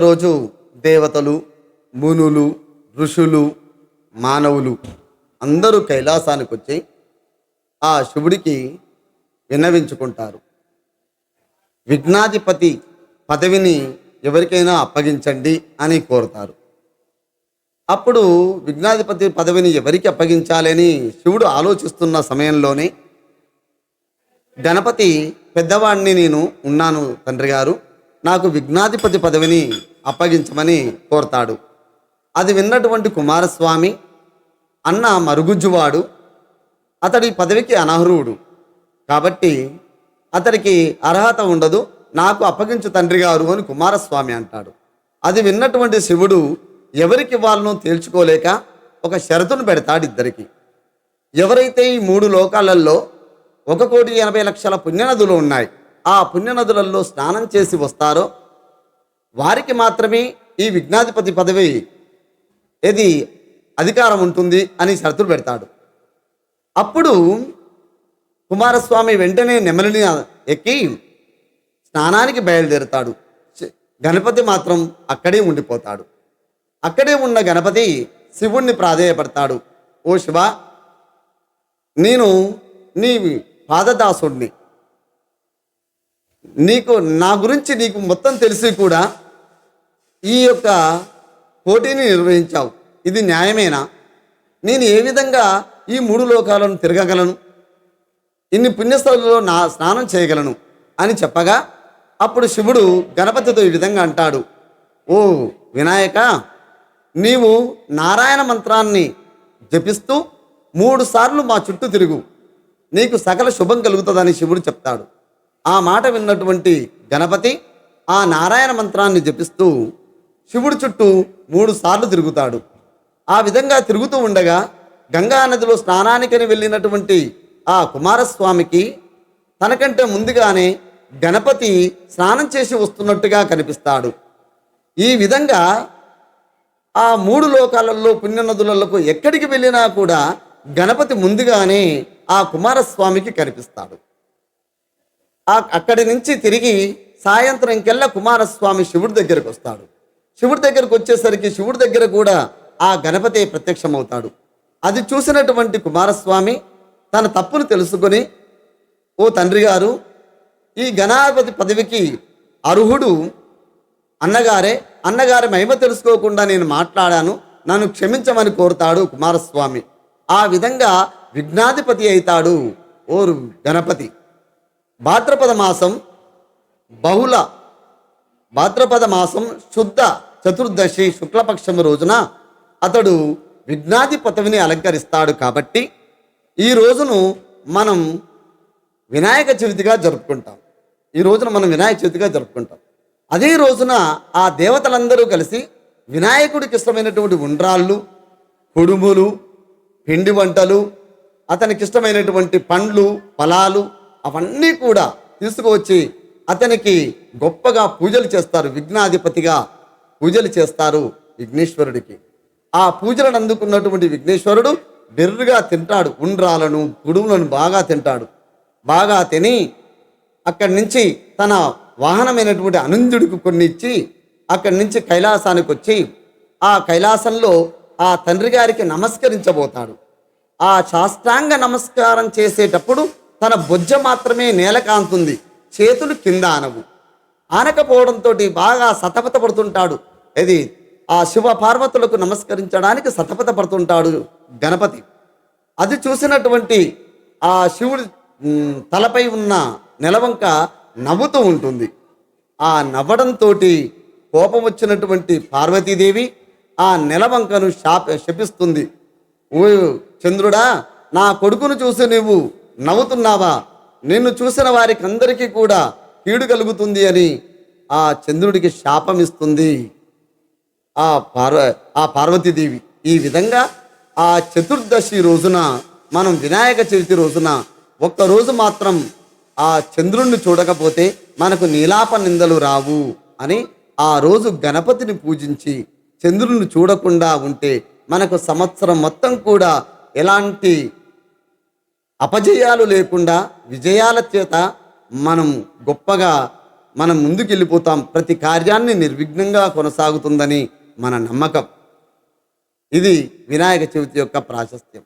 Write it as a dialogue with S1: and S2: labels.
S1: రోజు దేవతలు, మునులు, ఋషులు, మానవులు అందరూ కైలాసానికి వచ్చి ఆ శివుడికి విన్నవించుకుంటారు. విఘ్నాధిపతి పదవిని ఎవరికైనా అప్పగించండి అని కోరుతారు. అప్పుడు విఘ్నాధిపతి పదవిని ఎవరికి అప్పగించాలని శివుడు ఆలోచిస్తున్న సమయంలోనే గణపతి, పెద్దవాడిని నేను ఉన్నాను తండ్రి గారు, నాకు విఘ్నాధిపతి పదవిని అప్పగించమని కోరతాడు. అది విన్నటువంటి కుమారస్వామి, అన్న మరుగుజ్జువాడు, అతడి పదవికి అనర్హుడు కాబట్టి అతడికి అర్హత ఉండదు, నాకు అప్పగించు తండ్రి గారు అని కుమారస్వామి అంటాడు. అది విన్నటువంటి శివుడు ఎవరికి వాళ్ళను తేల్చుకోలేక ఒక షరతును పెడతాడు ఇద్దరికి. ఎవరైతే ఈ 3 లోకాలలో 1,80,00,000 పుణ్యనదులు ఉన్నాయి, ఆ పుణ్యనదులలో స్నానం చేసి వస్తారో వారికి మాత్రమే ఈ విఘ్నాధిపతి పదవి ఏది అధికారం ఉంటుంది అని షరతులు పెడతాడు. అప్పుడు కుమారస్వామి వెంటనే నెమలిని ఎక్కి స్నానానికి బయలుదేరుతాడు. గణపతి మాత్రం అక్కడే ఉండిపోతాడు. అక్కడే ఉన్న గణపతి శివుణ్ణి ప్రాధేయపడతాడు. ఓ శివ, నేను నీ పాదదాసుడిని, నా గురించి నీకు మొత్తం తెలిసి కూడా ఈ యొక్క పోటీని నిర్వహించావు, ఇది న్యాయమేనా? నేను ఏ విధంగా ఈ 3 లోకాలను తిరగగలను, ఇన్ని పుణ్యస్థలంలో స్నానం చేయగలను అని చెప్పగా అప్పుడు శివుడు గణపతితో ఈ విధంగా అంటాడు. ఓ వినాయక, నీవు నారాయణ మంత్రాన్ని జపిస్తూ 3 సార్లు మా చుట్టూ తిరుగు, నీకు సకల శుభం కలుగుతుందని శివుడు చెప్తాడు. ఆ మాట విన్నటువంటి గణపతి ఆ నారాయణ మంత్రాన్ని జపిస్తూ శివుడి చుట్టూ 3 సార్లు తిరుగుతాడు. ఆ విధంగా తిరుగుతూ ఉండగా గంగా నదిలో స్నానానికని వెళ్ళినటువంటి ఆ కుమారస్వామికి తనకంటే ముందుగానే గణపతి స్నానం చేసి వస్తున్నట్టుగా కనిపిస్తాడు. ఈ విధంగా ఆ 3 లోకాలలో పుణ్యనదులకు ఎక్కడికి వెళ్ళినా కూడా గణపతి ముందుగానే ఆ కుమారస్వామికి కనిపిస్తాడు. అక్కడి నుంచి తిరిగి సాయంత్రంకెల్లా కుమారస్వామి శివుడి దగ్గరకు వస్తాడు. శివుడి దగ్గరకు వచ్చేసరికి శివుడి దగ్గర కూడా ఆ గణపతి ప్రత్యక్షమవుతాడు. అది చూసినటువంటి కుమారస్వామి తన తప్పును తెలుసుకొని, ఓ తండ్రి గారు, ఈ గణాధిపతి పదవికి అర్హుడు అన్నగారి మహిమ తెలుసుకోకుండా నేను మాట్లాడాను, నన్ను క్షమించమని కోరుతాడు కుమారస్వామి. ఆ విధంగా విఘ్నాధిపతి అవుతాడు ఓరు గణపతి. భాద్రపద మాసం శుద్ధ చతుర్దశి శుక్లపక్షం రోజున అతడు విఘ్నాధి పదవిని అలంకరిస్తాడు. కాబట్టి ఈ రోజును మనం వినాయక చవితిగా జరుపుకుంటాం. అదే రోజున ఆ దేవతలందరూ కలిసి వినాయకుడికి ఇష్టమైనటువంటి ఉండ్రాళ్ళు, కుడుములు, పిండి వంటలు, అతనికి ఇష్టమైనటువంటి పండ్లు, ఫలాలు అవన్నీ కూడా తీసుకువచ్చి అతనికి గొప్పగా పూజలు చేస్తారు. విఘ్నాధిపతిగా పూజలు చేస్తారు విఘ్నేశ్వరుడికి. ఆ పూజలను అందుకున్నటువంటి విఘ్నేశ్వరుడు బెర్రుగా తింటాడు. ఉండ్రాలను, కుడుములను బాగా తింటాడు. బాగా తిని అక్కడి నుంచి తన వాహనమైనటువంటి అనందుడికి కొన్ని ఇచ్చి అక్కడి నుంచి కైలాసానికి వచ్చి ఆ కైలాసంలో ఆ తండ్రి గారికి నమస్కరించబోతాడు. ఆ సాష్టాంగ నమస్కారం చేసేటప్పుడు తన బొజ్జ మాత్రమే నేల కాంతుంది, చేతులు కింద ఆనకపోవడంతో బాగా సతపత పడుతుంటాడు. ఇది ఆ శివ పార్వతులకు నమస్కరించడానికి సతపత పడుతుంటాడు గణపతి. అది చూసినటువంటి ఆ శివుడి తలపై ఉన్న నెలవంక నవ్వుతూ ఉంటుంది. ఆ నవ్వడంతో కోపం వచ్చినటువంటి పార్వతీదేవి ఆ నెలవంకను శపిస్తుంది. ఓ చంద్రుడా, నా కొడుకును చూసి నువ్వు నవ్వుతున్నావా? నిన్ను చూసిన వారికి అందరికీ కూడా కీడు కలుగుతుంది అని ఆ చంద్రుడికి శాపమిస్తుంది ఆ పార్వతీదేవి. ఈ విధంగా ఆ చతుర్దశి రోజున మనం వినాయక చవితి రోజున ఒక్కరోజు మాత్రం ఆ చంద్రుణ్ణి చూడకపోతే మనకు నీలాప నిందలు రావు అని ఆ రోజు గణపతిని పూజించి చంద్రుణ్ణి చూడకుండా ఉంటే మనకు సంవత్సరం మొత్తం కూడా ఎలాంటి అపజయాలు లేకుండా విజయాల చేత మనం గొప్పగా మనం ముందుకు వెళ్ళిపోతాం. ప్రతి కార్యాన్ని నిర్విఘ్నంగా కొనసాగుతుందని మన నమ్మకం. ఇది వినాయక చవితి యొక్క ప్రాశస్త్యం.